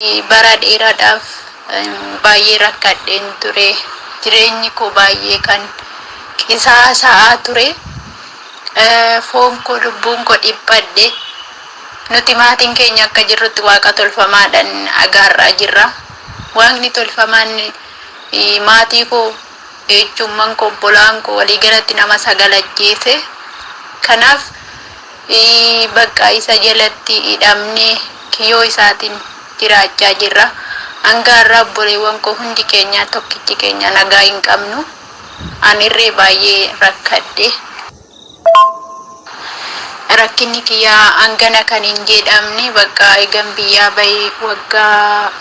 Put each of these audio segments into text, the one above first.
bara dheeraadhaaf baay'ee rakkadheen ture. Jireenyi koo baay'ee kan qisaasaa ture. Foon koo lubbuun koo dhiphadhe. Nuti maatiin keenya akka jirrutti waaqa tolfamaadhaan agarraa jirra. Waaqni tolfamaan maatii koo ejjummaan koo obbolaan koo walii galatti nama 9 ajjeese. Kanaaf bakka isa jalatti hidhamnee kiyyoo isaatiin jiraachaa jirra. Hanga har'a obboleewwan koo hundi keenya tokkichi keenya nagaa hin qabnu. Anirree baay'ee rakkadhe. Rakkinni kiyyaa hangana kan hin jedhamne bakka eegan biyyaa bahee waggaa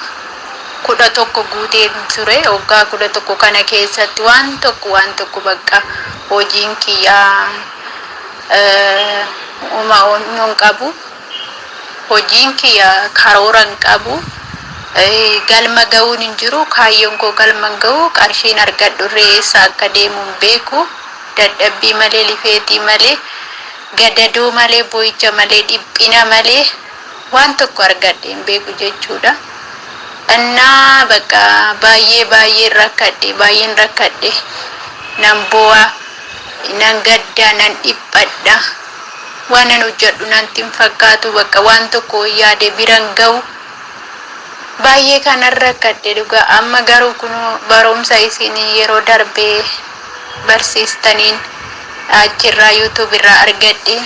11 guutee ture. Waggaa 11 kana keessatti waan tokko bakka hojiin kiyyaa uumamuun qabu. Hojiin kiyyaa karooran qabu. Galma ga'uun hin jiru. Kaayyoon koo galma ga'u qarshiin argadhu reessa akka deemuun beeku. Dadhabbii malee lifeetii malee gadadoo malee boo'icha malee dhiphina malee waan tokko argadhe hin beeku jechuudha. Annaa bakka baay'ee rakkadhe. Nan boo'a, nan gadda, nan dhiphadha. Waan an hojjedhu natti hin fakkaatu bakka waan tokko yaade biran ga'u. Baay'ee kanan rakkadhe dhugaa. Amma garuu kun barumsa isin yeroo darbee barsiistaniin achirraa YouTube irraa argadhe.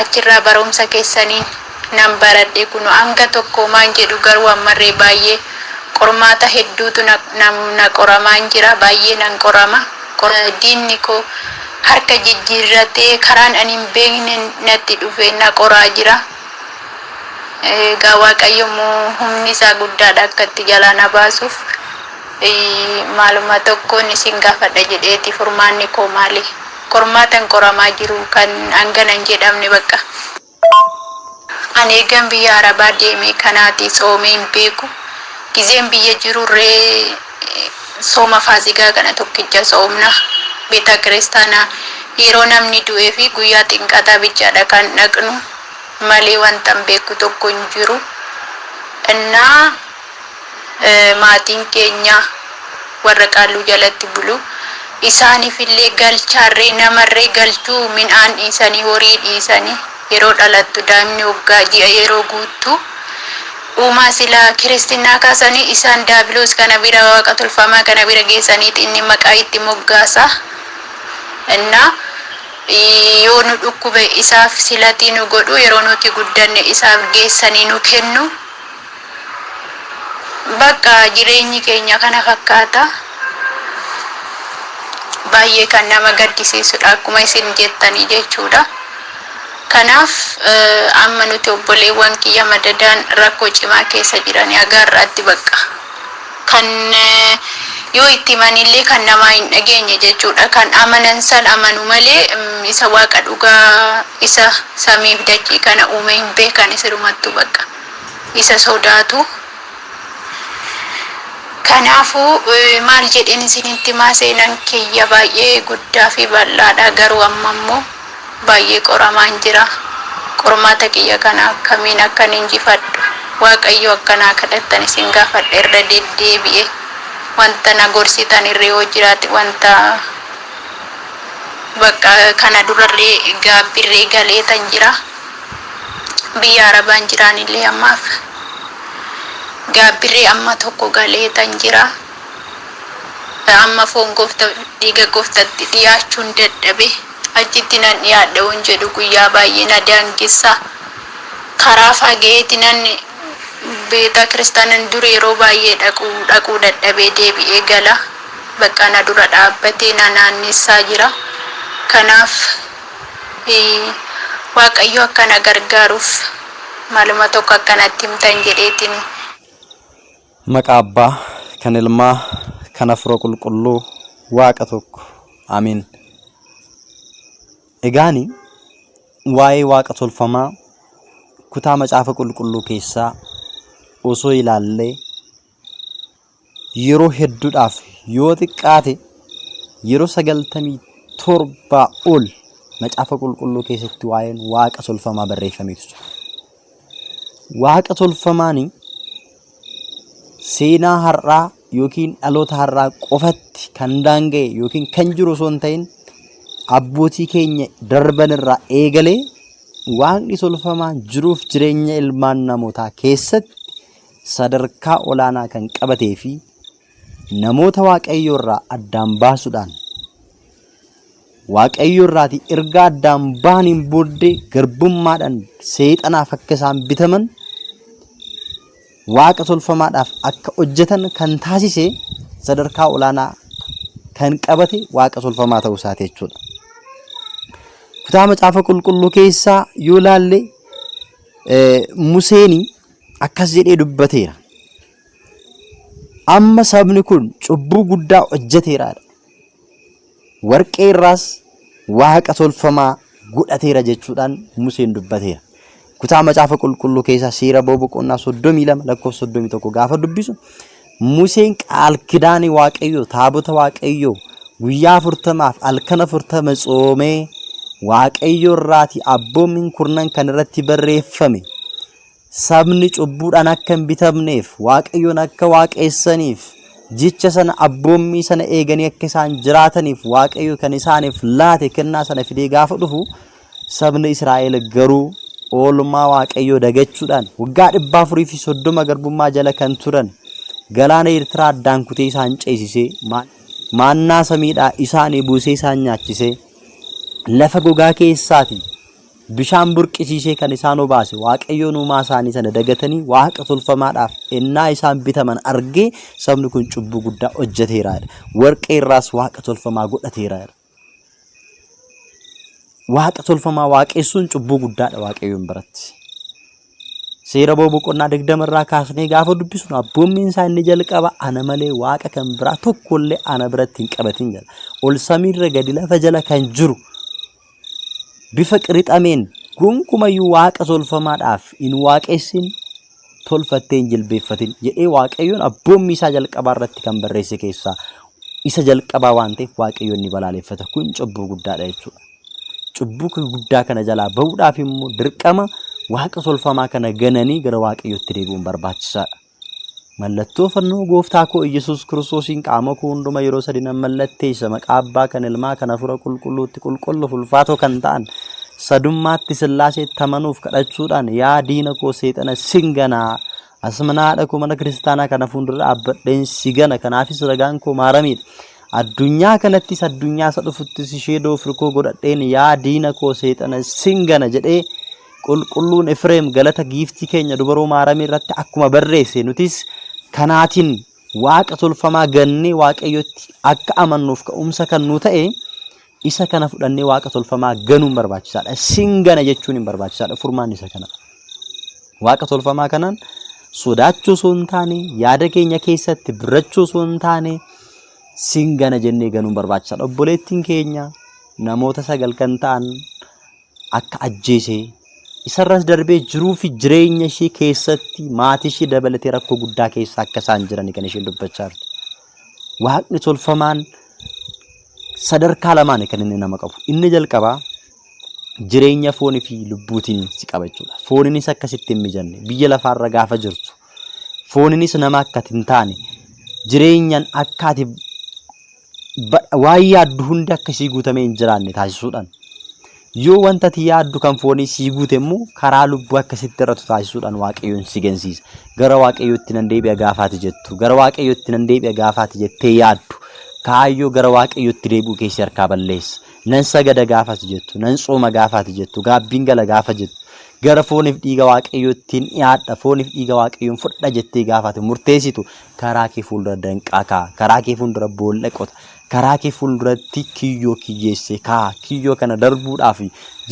Achirraa barumsa keessaniin nan baradhe kun hanga tokko maan jedhu garuu ammarree baay'ee qormaata hedduutu na qoramaan jira. Baay'ee nan qorama. Diinni koo harka jijjiirratee karaan ani hin beekne natti dhufee na qoraa jira. Egaa Waaqayyo humni isaa guddaadha akka itti jalaa na baasuuf. Maaluma tokkoon isin gaafadha jedheeti furmaanni koo maali? Qormaatan qoramaa jiru kan hangana hin jedhamne bakka. Ani eegan biyya Arabaa deeme kanaati soomee hin beeku. Gizeen biyya jirurree sooma Faasikaa kana tokkicha soomna. Beeta kiristaanaa yeroo namni du'ee fi guyyaa xinqataa bichaadha kan dhaqnu. Malee wanta hin beeku tokko hin jiru. Innaa maatiin keenya warra qaalluu jalatti bulu. Isaaniifillee galchaarree namarree galchuu midhaan dhiisanii horii dhiisanii yeroo dhalattu daa'imni waggaa ji'a yeroo guuttu uumaa silaa kiristinnaa kaasanii isaan daabiloos kana bira waaqa tolfamaa kana bira geessaniiti inni maqaa itti moggaasa. Innaa yoo nu dhukkube isaaf silatii nu godhu yeroo nuti guddanne isaaf geessanii nu kennu. Bakka jireenyi keenya kana fakkaata. Baay'ee kan nama gaddisiisudha akkuma isin jettanii jechuudha. Kanaaf amma nuti obboleewwan kiyya madadaan rakkoo cimaa keessa jiranii agarraatti bakka. Kan yoo itti himanillee kan namaa hin dhageenye jechuudha. Kan amanan san amanu malee isa waaqa dhugaa isa samiif dachii kana uume hin beekan isirumattu bakka. Isa sodaatu. Kanaafuu maal jedheen isinitti seenaan kiyya baay'ee guddaa fi bal'aadha. Garuu amma immoo baay'ee qoramaan jira. Qormaata kiyya kana akkamiin akkan injifadhu Waaqayyo akkanaa kadhattan isin gaafadha irra deddeebi'e. Wanta na gorsitan irra yoo jiraate wanta bakka kana durarree gaabbirree galeetan jira. Biyya Arabaan jiraanillee ammaaf gaabbirree amma tokko galeetan jira. Amma foon gooftaa dhiiga gooftaatti dhiyaachuun dadhabe. Achitti nan dhiyaadha waan jedhu guyyaa baay'ee na daangessa. Karaa fageetti nan beeta kiristaanan dur yeroo baay'ee dhaquu dadhabee deebi'ee gala. Bakka na dura dhaabbatee na naannessaa jira. Kanaaf Waaqayyo akkana gargaaruuf maaluma tokko akkanatti himtan jedheetiin. Maqaa Abbaa kan Ilmaa kan Hafuura Qulqulluu Waaqa tokko. Amiin. Egaani waa'ee waaqa tolfamaa kutaa macaafa qulqulluu keessaa osoo ilaallee yeroo hedduudhaaf yoo xiqqaate yeroo 97 ol macaafa qulqulluu keessatti waa'een waaqa tolfamaa barreeffameetu jira. Waaqa tolfamaani seenaa har'aa yookiin dhaloota har'aa qofatti kan daanga'e yookiin kan jiru osoo hin ta'in abbootii keenya darban irraa eegalee waaqni tolfamaan jiruuf jireenya ilmaan namootaa keessatti sadarkaa olaanaa kan qabatee fi namoota waaqayyoo irraa addaan baasuudhaan waaqayyoo irraati erga addaan bahaniin booddee garbummaadhaan seexanaaf akka isaan bitaman waaqa tolfamaadhaaf akka hojjetan kan taasise sadarkaa olaanaa kan qabate waaqa tolfamaa ta'uu isaati jechuudha. Kutaa macaafa qulqulluu keessaa yoo ilaalle Museen akkas jedhee dubbateera. Amma sabni kun cubbuu guddaa hojjeteera. Warqee irraas waaqa tolfamaa godhateera jechuudhaan Museen dubbateera. Kutaa macaafa qulqulluu keessaa seera boqonnaa 32 lakkoofsa 31 gaafa dubbisu Museen qaal kidaanii waaqayyoo taabota waaqayyoo guyyaa 40 halkan 40 tsoomee waaqayyoo irraati abboomin kurnan kan irratti barreeffame sabni cubbuudhaan akka hin bitamneef waaqayyoon akka waaqeessaniif jecha sana abboommii sana eeganii akka isaan jiraataniif waaqayyo kan isaaniif laate kennaa sana fidee gaafa dhufu sabni Israa'el garuu oolmaa waaqayyoo dagachuudhaan waggaa 430 garbummaa jala kan turan galaana Eertiraa addaan kutee isaan ceesisee maannaa samiidhaa isaanii buusee isaan nyaachisee lafa gogaa keessaati bishaan burqisiisee kan isaan obaase waaqayyoon uumaa isaanii sana dagatanii waaqa tolfamaadhaaf ennaa isaan bitaman argee sabni kun cubbuu guddaa hojjeteera. Warqee irraas waaqa tolfamaa godhateera. Waaqa tolfamaa waaqessuun cubbuu guddaadha waaqayyoon biratti. Seera boqonnaa 20 irraa kaasnee gaafa dubbisnu abboommiin isaa inni jalqaba ana malee waaqa kan biraa tokkollee ana biratti hin qabatin jala. Ol samiirra gadi lafa jala kan jiru bifa qirixameen gonkumayyuu waaqa tolfamaadhaaf in waaqessin tolfattee hin jilbeeffatin jedhee waaqayyoon abboommii isaa jalqabaa irratti kan barreesse keessaa isa jalqabaa waan ta'eef waaqayyoon ni balaaleffata. Kun cubbuu guddaadha jechuudha. Cubbuu guddaa kana jalaa bahuudhaaf immoo dirqama waaqa tolfamaa kana gananii gara waaqayyootti deebi'uun barbaachisaadha. Mallattoo fannoo gooftaa koo Yesuus Kiristoosiin qaama koo hunduma yeroo sadii nan mallatteessa maqaa abbaa kan ilmaa kan hafuura qulqulluutti qulqulluuf ulfaatoo kan ta'an sadummaatti Sillaaseetti amanuuf kadhachuudhaan yaa diina koo seexana singanaa asmanaadha koo mana kiristaanaa kana fuuldura dhaabbadheen sigana kanaafis ragaan koo maaramiidha. Addunyaa kanattis addunyaa isa dhufuttis ishee doofirkoo godhadheen yaa diina koo seexana singana jedhee qulqulluun Efreem galata giiftii keenya dubaroo maaramii irratti akkuma barreesse nutis kanaatiin waaqa tolfamaa gannee waaqayyotti akka amannuuf ka'umsa kan nu ta'e isa kana fudhannee waaqa tolfamaa ganuun barbaachisaadha. Singana jechuun hin barbaachisaadha. Furmaan isa kana. Waaqa tolfamaa kanaan sodaachuu osoo hin taane yaada keenya keessatti birrachuu osoo hin taane singana jennee ganuun barbaachisaadha. Obboleettiin keenya namoota 9 kan ta'an akka ajjeesee isarras darbee jiruu fi jireenya ishee keessatti maatii ishee dabalatee rakkoo guddaa keessa akka isaan jiran kan isheen dubbachaa jirtu. Waaqni tolfamaan sadarkaa lamaan kan inni nama qabu. Inni jalqabaa jireenya foonii fi lubbuutiin si qaba jechuudha. Fooninis akkasitti hin mijanne biyya lafaarra gaafa jirtu fooninis nama akka hin taane jireenyaan akka ati waan yaaddu hundi akkasii guutamee hin jiraanne taasisuudhaan yoo wanta ati yaaddu kan foonii sii guute immoo karaa lubbuu akkasitti irratti taasisuudhaan waaqayyoon si gansiisa. Gara waaqayyootti nan deebi'a gaafaati jettu gara waaqayyootti nan deebi'a gaafaati jettee yaaddu kaayyoo gara waaqayyootti deebi'uu keessi harkaa balleessa. Nan sagada gaafaati jettu nan tsooma gaafaati jettu gaabbiin gala gaafa jettu gara fooniif dhiiga waaqayyoottiin dhiyaadha fooniif dhiiga waaqayyoon fudhadha jettee gaafaati murteessitu karaa kee fuuldura danqaa kaa karaa kee fuuldura boolla qota karaa kee fuulduratti kiyyoo kiyyeesse kaa kiyyoo kana darbuudhaaf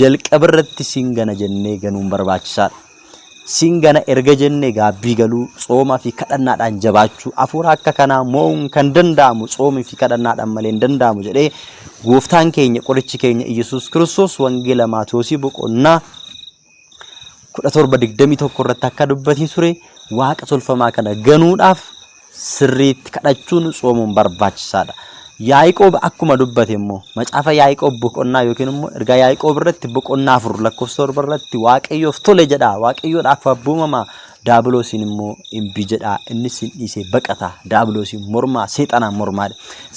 jalqaba irratti singana jennee ganuun barbaachisaadha. Singana erga jennee gaabbii galuu tsoomaa fi kadhannaadhaan jabaachuu hafuura akka kanaa mo'uun kan danda'amu tsoomii fi kadhannaadhaan malee hin danda'amu jedhee gooftaan keenya qorichi keenya Yesuus Kiristoos wangeela Maatewos boqonnaa 17:21 irratti akka dubbatee ture waaqa tolfamaa kana ganuudhaaf sirriitti kadhachuun tsoomuun barbaachisaadha. Yaaqoob akkuma dubbate immoo macaafa Yaaqoob boqonnaa yookiin immoo erga Yaaqoob irratti boqonnaa 4 lakkoofsa 7 irratti waaqayyoof tole jedha waaqayyoodhaaf abboomama daabiloosiin immoo imbi jedha innis hin dhiise baqata daabiloosiin mormaa seexanaan mormaadha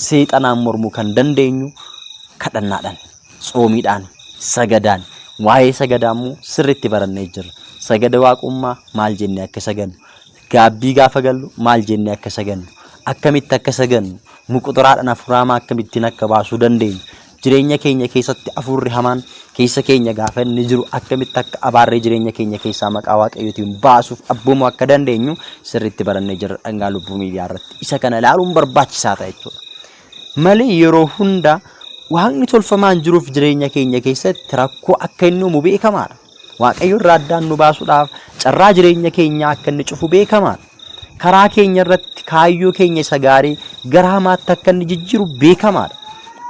seexanaan mormuu kan dandeenyu kadhannaadhaan tsoomiidhaan sagadaan waa'ee sagadaa immoo sirriitti barannee jirra sagada waaqummaa maal jennee akka sagannu gaabbii gaafa gallu maal jennee akka sagannu akkamitti akka sagannu muqxuraadhaan afuraamaa akkamittiin akka baasuu dandeenyu jireenya keenya keessatti afurri hamaan keessa keenya gaafa inni jiru akkamitti akka abaarree jireenya keenya keessaa maqaa waaqayyootiin baasuuf abboomuu akka dandeenyu sirriitti barannee jirra dhangaa lubbuu miidiyaa irratti isa kana ilaaluun barbaachisaa ta'a jechuudha malee yeroo hunda waaqni tolfamaan jiruuf jireenya keenya keessatti rakkoo akka inni uumu beekamaadha waaqayyo irraa addaan nu baasuudhaaf carraa jireenya keenya akka inni cufu beekamaadha karaa keenya irratti kaayyoo keenya isa gaarii gara hamaatti akka inni jijjiiru beekamaadha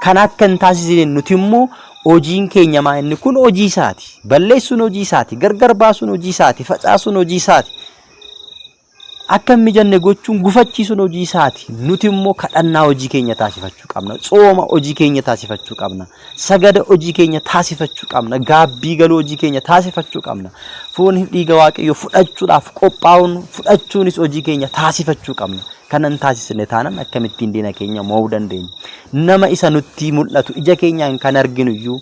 kan akka hin taasisne nuti immoo hojiin keenya maa inni kun hojii isaati balleessuun hojii isaati gargar baasuun hojii isaati facaasuun hojii isaati akka hin mijanne gochuun gufachiisuun hojii isaati nuti immoo kadhannaa hojii keenya taasifachuu qabna tsooma hojii keenya taasifachuu qabna sagada hojii keenya taasifachuu qabna gaabbii galuu hojii keenya taasifachuu qabna foon dhiiga waaqayyoo fudhachuudhaaf qophaa'uun fudhachuunis hojii keenya taasifachuu qabna kanan taasisne taanan akkamittiin diina keenya mo'uu dandeenya nama isa nutti mul'atu ija keenyaan kan arginu iyyuu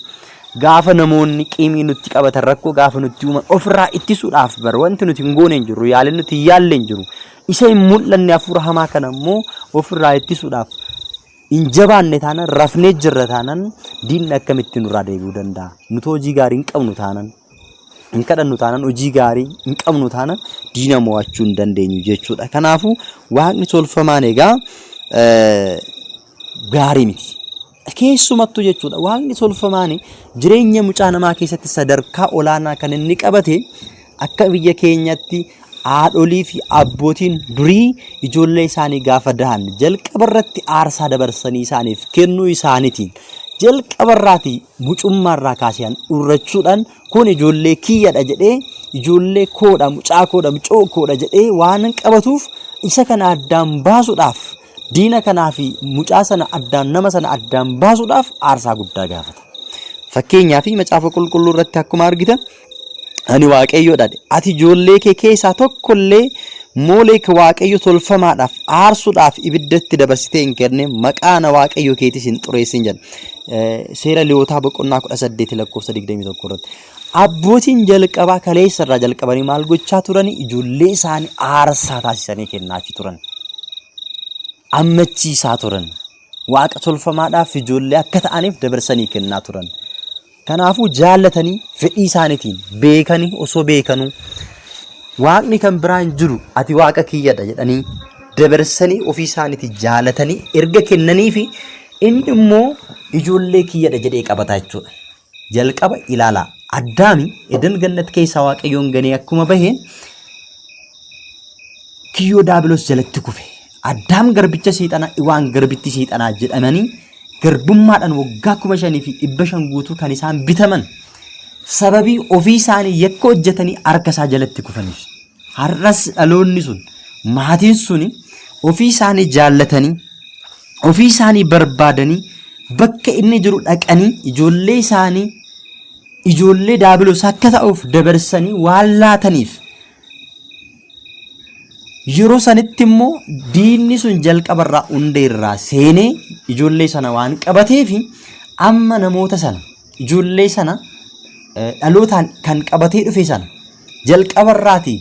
gaafa namoonni qiimii nutti qabatan rakkoo gaafa nutti uuman ofirraa ittisuudhaaf bar wanti nuti hin goone hin jiru yaalin nuti yaalle hin jiru isa hin mul'anne hafuura hamaa kana immoo ofirraa ittisuudhaaf hin jabaanne taanan rafnee jirra taanan diinni akkamitti nurraa deebi'uu danda'a nuti hojii gaarii hin qabnu taanan hin kadhannu taanan hojii gaarii hin qabnu taanan diina mo'achuu hin dandeenyu jechuudha kanaafuu waaqni tolfamaan egaa gaarii miti keessumattuu jechuudha waaqni tolfamaan jireenya mucaa namaa keessatti sadarkaa olaanaa kan inni qabate akka biyya keenyatti haadholii fi abbootiin durii ijoollee isaanii gaafa dahan jalqaba irratti aarsaa dabarsanii isaaniif kennuu isaaniitiin jalqaba irraati mucummaa irraa kaasee urrachuudhaan kun ijoollee kiyyadha jedhee ijoollee koodha mucaa koodha mucoo koodha jedhee waan qabatuuf isa kana addaan baasuudhaaf diina kanaa fi mucaa sana addaan nama sana addaan baasuudhaaf aarsaa guddaa gaafata. Fakkeenyaa fi macaafa qulqulluu irratti akkuma argitan ani waaqayyoodha ati ijoollee kee keessaa tokkollee moolee waaqayyo tolfamaadhaaf aarsuudhaaf ibiddatti dabarsitee hin kenne maqaan waaqayyo keetis hin xureessin jedha. Seera Lewwotaa boqonnaa 18 lakkoofsa 21 irratti abbootiin jalqabaa kaleessa irraa jalqabanii maal gochaa turani ijoollee isaanii aarsaa taasisanii kennaafii turan. Ammachiisaa turan waaqa tolfamaadhaaf ijoollee akka ta'aniif dabarsanii kennaa turan kanaafuu jaallatanii fedhii isaaniitiin beekanii osoo beekanuu waaqni kan biraan jiru ati waaqa kiyyadha jedhanii dabarsanii ofii isaaniitiin jaallatanii erga kennanii fi inni immoo ijoollee kiyyadha jedhee qabata jechuudha jalqaba ilaalaa addaami edan gannat keessaa waaqayyoon ganee akkuma baheen kiyyoo daabiloos jalatti kufe Addaam garbicha seexanaa waan garbitti seexanaa jedhamanii garbummaadhaan waggaa 5,500 guutuu kan isaan bitaman sababii ofii isaanii yakka hojjetanii harka isaa jalatti kufaniif har'as dhaloonni sun maatiin sun ofii isaanii jaallatanii ofii isaanii barbaadanii bakka inni jiru dhaqanii ijoollee isaanii ijoollee daabiloos akka ta'uuf dabarsanii waan laataniif yeroo sanitti immoo diinni sun jalqabarraa hundeerraa seenee ijoollee sana waan qabateef amma namoota sana ijoollee sana dhalootaan kan qabatee dhufe sana jalqabarraati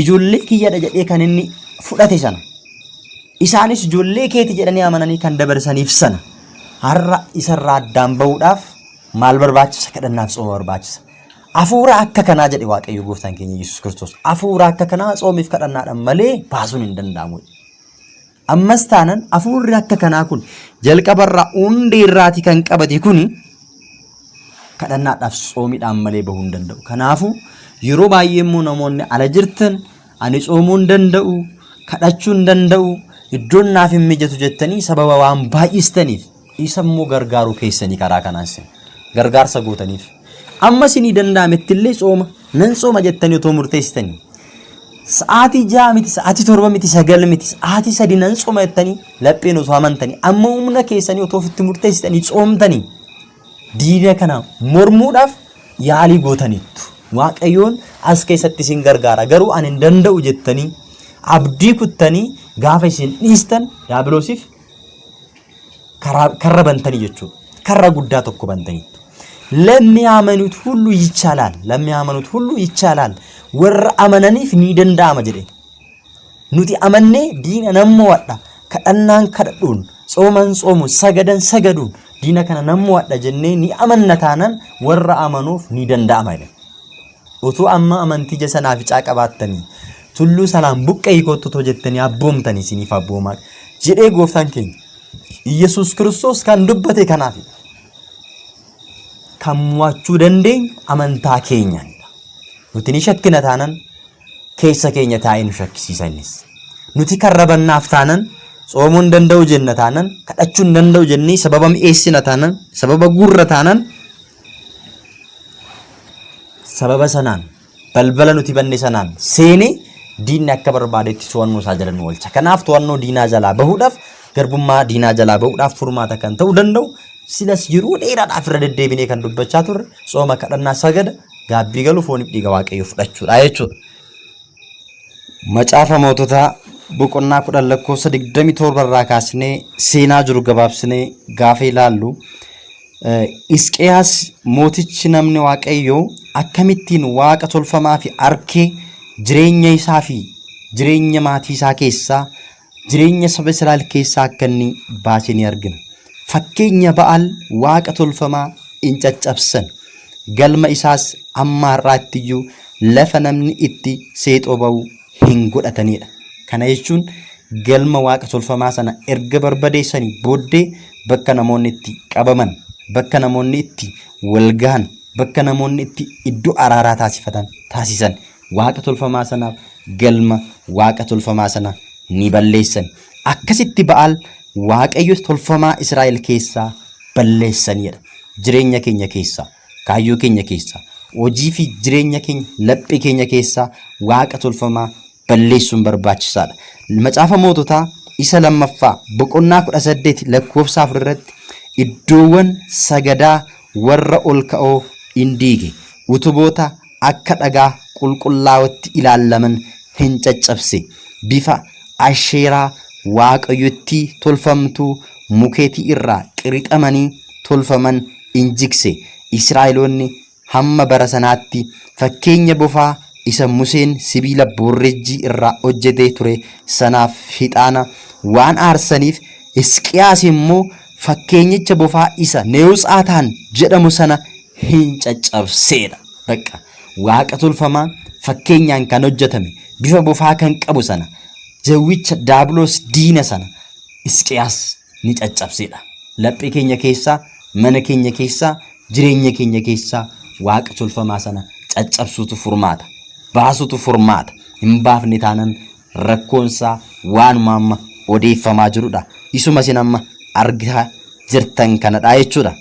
ijoollee kiyyadha jedhee kan inni fudhate sana isaanis ijoollee keeti jedhanii amananii kan dabarsaniif sana har'a isarraa addaan bahuudhaaf maal barbaachisa kadhannaaf tsooma barbaachisa. Afuura akka kanaa jedhe waaqayyo gooftaan keenya Yesuus Kiristoos afuura akka kanaa tsoomiif kadhannaadhaan malee baasuun hin danda'amu. Ammas taanan afuurri akka kanaa kun jalqabarraa hundeerraati kan qabate kuni kadhannaadhaaf tsoomiidhaan malee bahuu hin danda'u. Kanaafuu yeroo baay'ee immoo namoonni ala jirtan ani tsoomuu hin danda'u kadhachuu hin danda'u iddoon naaf hin mijatu jettanii sababa waan baay'istaniif isa immoo gargaaruu keessanii karaa kanaas gargaarsa gootaniif. Amma sinii danda'amettillee tsooma nan tsooma jettanii otoo murteessitanii sa'aatii 6 miti sa'aatii 7 miti 9 miti sa'aatii 3 nan sooma jettanii lapheen osoo amantanii amma humna keessanii otoo ofitti murteessitanii soomtanii diina kana mormuudhaaf yaalii gootaniittu. Waaqayyoon as keessatti isin gargaara garuu ani hin danda'u jettanii abdii kuttanii gaafa isin dhiistan diiyaabiloosiif karra bantanii jechuudha. Karra guddaa tokko bantaniittu. ለሚያመኑት ሁሉ ይቻላል warra amananiif ni danda'ama jedhe nuti amannee diina nammo wadha kadhannaan kadhadhuun sooman soomu sagadan sagaduun diina kana nammo wadha jennee ni amanna taanan warra amanuuf ni danda'ama jedhe utuu amma amantii jasanaaf caaqabaattanii tulluu sanaan buqqee kottu jettanii abboomtanii siniif abboomaa jedhee gooftaan keenya Yesuus Kiristoos kan dubbate kanaaf kan mo'achuu dandeenyu amantaa keenyaan nuti ni shakkina taanan keessa keenya taa'ee nu shakkisiisanis nuti karrabannaaf taanan soomuun danda'u jenna taanan kadhachuun danda'u jennee sababa mi'eessina taanan sababa gurra taanan sababa sanaan balbala nuti banne sanaan seenee diinni akka barbaadetti to'annoo isaa jala nu oolcha. Kanaaf to'annoo diinaa jalaa bahuudhaaf garbummaa diinaa jalaa bahuudhaaf furmaata kan ta'uu danda'u silas yeroo dheeraadhaaf irra deddeebinee kan dubbachaa turre sooma kadhannaa sagada gaabbii galu fooniif dhiiga waaqayyoo fudhachuudha jechuudha. Macaafa moototaa boqonnaa 10 lakkoofsa 27 irraa kaasnee seenaa jiru gabaabsinee gaafa ilaallu Hisqiyaas mootichi namni waaqayyoo akkamittiin waaqa tolfamaa fi arkee jireenya isaa fi jireenya maatii isaa keessaa jireenya saba Israa'el keessaa akka inni baasee ni argina. Fakkeenya Ba'aal waaqa tolfamaa in caccabsan galma isaas amma har'aatti iyyuu lafa namni itti seexoo ba'u hin godhatanidha. Kana jechuun galma waaqa tolfamaa sana erga barbadeessanii booddee bakka namoonni itti qabaman, bakka namoonni itti walgahan, bakka namoonni itti iddoo araaraa taasisan waaqa tolfamaa sanaaf galma waaqa tolfamaa sana ni balleessan. Akkasitti Ba'aal waaqayyo tolfamaa Israa'el keessaa balleessanidha. Jireenya keenya keessaa, kaayyoo keenya keessaa, hojii fi jireenya keenya, laphee keenya keessaa waaqa tolfamaa balleessuun barbaachisaadha. Macaafa moototaa isa lammaffaa boqonnaa 18 lakkoofsa 4 irratti iddoowwan sagadaa warra ol ka'oo in diige, utuboota akka dhagaa qulqullaa'ootti ilaalaman hin caccabse, bifa asheeraa waaqayyotti tolfamtuu mukeetii irraa qirixamanii tolfaman in jigse. Israa'eloonni hamma bara sanaatti fakkeenya bofaa isa Museen sibiila boorrejjii irraa hojjetee ture sanaaf hixaana waan aarsaniif Hisqiyaas immoo fakkeenyicha bofaa isa Nehuuxaataan jedhamu sana hin caccabseedha. Bakka waaqa tolfamaa fakkeenyaan kan hojjetame bifa bofaa kan qabu sana jawwicha diiyaabiloos diina sana Hisqiyaas ni caccabseedha. Laphee keenya keessaa, mana keenya keessaa, jireenya keenya keessaa waaqa tolfamaa sana caccabsuutu furmaata, baasuutu furmaata. Hin baafne taanan rakkoonsaa waanuma amma odeeffamaa jirudha. Isuma isin amma argaa jirtan kanadha jechuudha.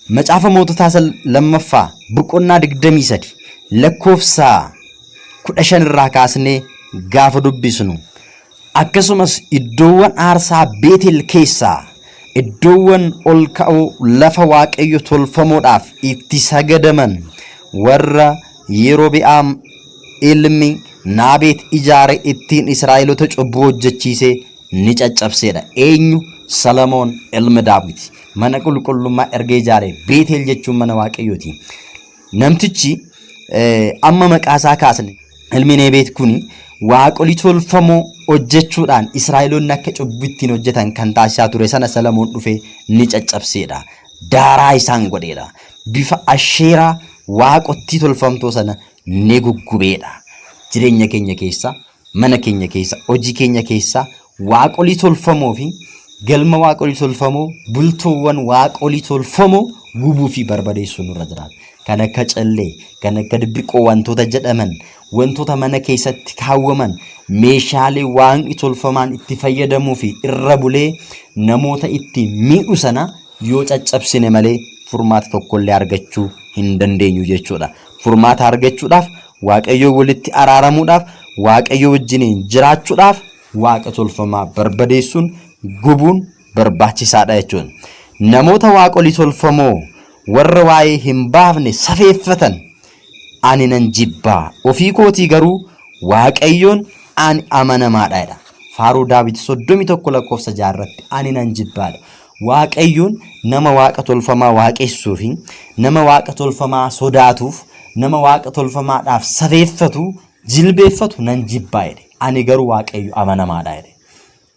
Macaafa moototaa lammaffaa boqonnaa 23 lakkoofsa 15 irraa kaasnee gaafa dubbisnu akkasumas iddoowwan aarsaa Beetel keessaa iddoowwan ol ka'oo lafa waaqayyo tolfamoodhaaf itti sagadaman warra Yerobi'aam ilmi Naabeet ijaare ittiin Israa'eloota cubbuu hojjechiise ni caccabseedha. Eenyu? Salamoon ilma Daawit mana qulqullummaa erga ijaare. Beetel jechuun mana waaqayyooti. Namtichi amma maqaa isaa kaasne ilmi Naabeet kuni waaqolii tolfamoo hojjechuudhaan Israa'eloonni akka cubbuu ittiin hojjetan kan taasisaa ture sana Salamoon dhufee ni caccabseedha. Daaraa isaan godheedha. Bifa asheeraa waaqottii tolfamtoo sana ni guggubeedha. Jireenya keenya keessa, mana keenya keessa, hojii keenya keessa waaqolii tolfamoo fi galma waaqolii tolfamoo, bultoowwan waaqolii tolfamoo gubuu fi barbadeessuu nurra jiraata. Kan akka callee, kan akka dibbiqoo wantoota jedhaman, wantoota mana keessatti kaawwaman, meeshaalee waaqni tolfamaan itti fayyadamuu fi irra bulee namoota itti miidhu sana yoo caccabsine malee furmaata tokkollee argachuu hin dandeenyu jechuudha. Furmaata argachuudhaaf waaqayyo walitti araaramuudhaaf waaqayyo wajjiniin jiraachuudhaaf waaqa tolfamaa barbadeessuun gubuun barbaachisaadha jechuudha. Namoota waaqolii tolfamoo warra waa'ee hin baafne safeeffatan ani nan jibbaa, ofii kootii garuu waaqayyoon ani amanamaadha jedha. Faaruu Daawit 31:6 irratti ani nan jibbaadha. Waaqayyoon nama waaqa tolfamaa waaqessuu fi nama waaqa tolfamaa sodaatuuf nama waaqa tolfamaadhaaf safeeffatu jilbeeffatu nan jibbaa jedhe. Ani garuu waaqayyo amanamaadha jedhe.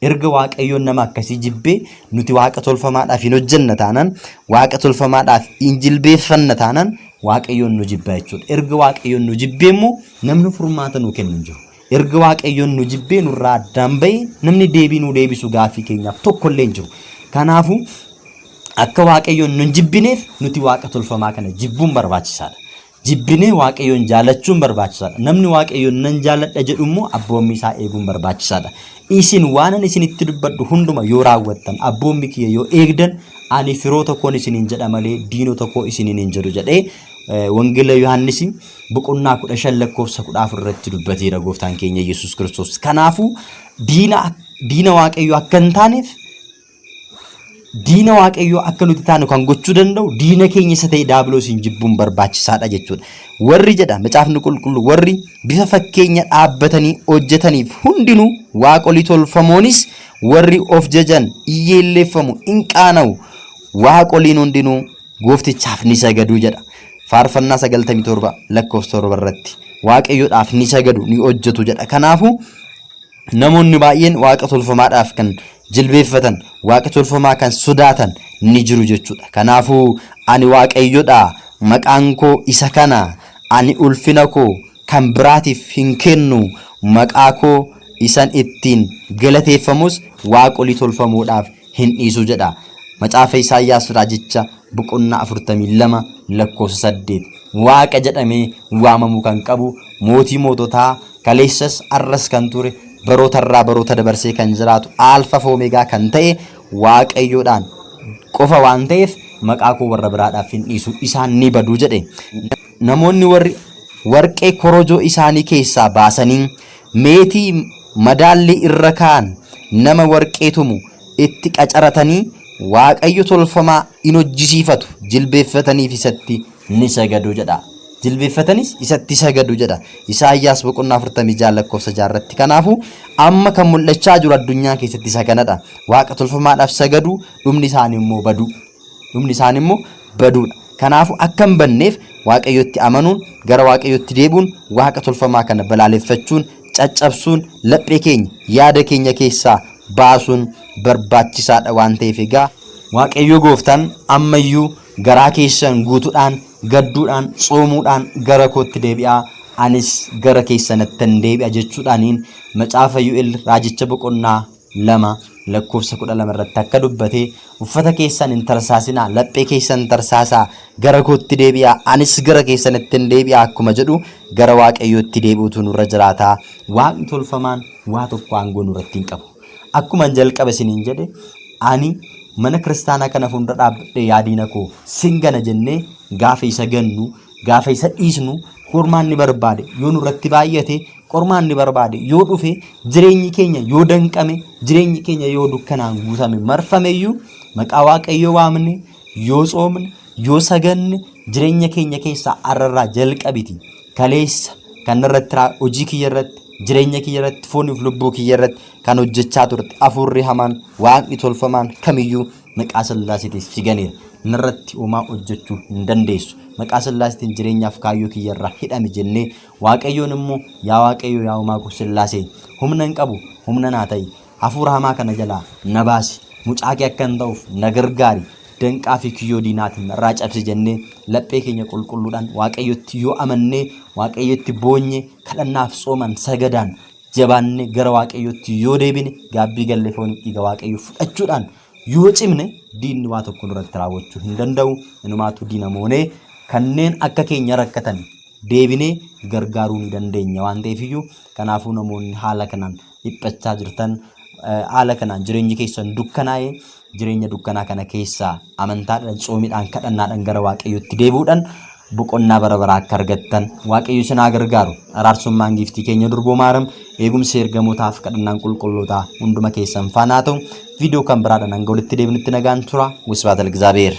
Erga waaqayyoon nama akkasii jibbee nuti waaqa tolfamaadhaaf hin hojjenna taanaan waaqa tolfamaadhaaf hin jilbeeffanna taanaan waaqayyoon nu jibba jechuudha. Erga waaqayyoon nu jibbee immoo namni furmaata nu kennu hin jiru. Erga waaqayyoon nu jibbee nurraa addaan bahee namni deebii nu deebisu gaaffii keenyaaf tokkollee hin jiru. Kanaafuu akka waaqayyoon nu hin jibbineef nuti waaqa tolfamaa kana jibbuun barbaachisaadha. Jibbinee waaqayyoon jaalachuun barbaachisaadha. Namni waaqayyoon nan jaaladha jedhu immoo abboommii isaa eeguun barbaachisaadha. Isin waan ani isinitti dubbadhu hunduma yoo raawwattan abboommii kiyya yoo eegdan ani firoota koon isiniin jedha malee diinota koo isiniin hin jedhu jedhee wangeela Yohaannis boqonnaa 15:14 irratti dubbateera gooftaan keenya Yesuus Kiristoos. Kanaafuu diina waaqayyoo akka hin taaneef diina waaqayyoo akka nuti taanu kan gochuu danda'u diina keenya isa ta'e daabiloosiin jibbuun barbaachisaadha jechuudha. Warri jedha macaafni qulqulluu warri bifa fakkeenya dhaabbatanii hojjetaniif hundinuu waaqolii tolfamoonis warri of jajan iyyeelleeffamu hin qaana'u waaqoliin hundinuu gooftichaaf ni sagadu jedha. Faarfannaa 97:7 irratti waaqayyoodhaaf ni sagadu ni hojjetu jedha. Kanaafuu namoonni baay'een waaqa tolfamaadhaaf kan jilbeeffatan waaqa tolfamaa kan sodaatan ni jiru jechuudha. Kanaafuu ani waaqayyoodha, maqaan koo isa kana, ani ulfina koo kan biraatiif hin kennu, maqaa koo isan ittiin galateeffamus waaqolii tolfamoodhaaf hin dhiisu jedha. Macaafa Isaayyaas raajicha boqonnaa 42:8 waaqa jedhamee waamamuu kan qabu mootii moototaa kaleessas arras kan ture barootarraa baroota dabarsee kan jiraatu alfa Omeegaa kan ta'e waaqayyoodhaan qofa waan ta'eef maqaa koo warra biraadhaaf hin dhiisu, isaan ni badu jedhe. Namoonni warri warqee korojoo isaanii keessaa baasanii meetii madaalli irra kaa'an nama warqee tumu itti qacaratanii waaqayyo tolfamaa in hojjisiifatu, jilbeeffataniif isatti ni sagadu jedha. Jilbeeffatanis isatti sagadu jedha. Isaayyaas boqonnaa 46:6 irratti. Kanaafuu amma kan mul'achaa jiru addunyaa keessatti isa kanadha. Waaqa tolfamaadhaaf sagadu, dhumni isaanii immoo badu. Dhumni isaanii immoo baduudha. Kanaafuu akka hin banneef waaqayyotti amanuun, gara waaqayyotti deebuun, waaqa tolfamaa kana balaaleffachuun, caccabsuun, laphee keenya, yaada keenya keessaa baasuun barbaachisaadha waan ta'eef egaa waaqayyo gooftaan ammayyuu garaa keessan guutuudhaan gadduudhaan soomuudhaan gara kootti deebi'aa, anis gara keessanattan deebi'a jechuudhaaniin macaafa Yu'eel raajicha boqonnaa 2:12 irratti akka dubbatee uffata keessan hin tarsaasinaa, laphee keessan tarsaasaa, gara kootti deebi'aa, anis gara keessanattan deebi'aa akkuma jedhu gara waaqayyootti deebi'uutu nurra jiraataa. Waaqni tolfamaan waa tokko aangoo nurratti hin qabu. Akkuma jalqaba isiniin jedhe ani mana kiristaanaa kana fuuldura dhaabbadhee yaadiina koo singana jennee gaafa isa gannu gaafa isa dhiisnu qormaan ni barbaade yoo nurratti baay'ate qormaan ni barbaade yoo dhufe jireenyi keenya yoo danqame jireenyi keenya yoo dukkanaan guutame marfameyyuu maqaa waaqayyoo waamne yoo tsoomne yoo saganne jireenya keenya keessaa arrarraa jalqabiti kaleessa kan irratti hojii kiyya irratti jireenya kiyya irratti fooniif lubbuu kiyya irratti kan hojjechaa turte afurri hamaan waaqni tolfamaan kamiyyuu maqaa Sillaasetiif figaneera. Narratti uumaa hojjechuu hin dandeessu. Maqaa Sillaasetiin jireenyaaf kaayyoo kiyya irraa hidhame jennee waaqayyoon immoo yaa waaqayyo yaa uumaa koo Sillaasee humna hin qabu humna naa ta'i hafuura hamaa kana jalaa na baasi mucaa kee akka hin ta'uuf na gargaari danqaa fi kiyyoo diinaatiin narraa cabsi jennee laphee keenya qulqulluudhaan waaqayyotti yoo amannee waaqayyotti boonye kadhannaaf sooman sagadaan jabaanne gara waaqayyotti yoo deebine gaabbii gallee foonii dhiiga waaqayyoo fudhachuudhaan yoo cimne diinni waa tokko nurratti raawwachuu hin danda'u. Inumaatu diina moonee kanneen akka keenya rakkatan deebinee gargaaruu ni dandeenya waan ta'eefiyyuu kanaafuu namoonni haala kanaan dhiphachaa jirtan haala kanaan jireenyi keessan dukkanaa'ee jireenya dukkanaa kana keessaa amantaadhaan soomiidhaan kadhannaadhaan gara waaqayyotti deebi'uudhaan boqonnaa bara baraa akka argattan waaqayyo isin haa gargaaru. Araarsummaan giiftii keenya durboo maaram eegumsa ergamootaaf kadhannaan qulqullootaa hunduma keessan faana haa ta'u. Viidiyoo kan biraadhaan hanga walitti deebinutti nagaan tura. Wisbaatal Egzaabeer.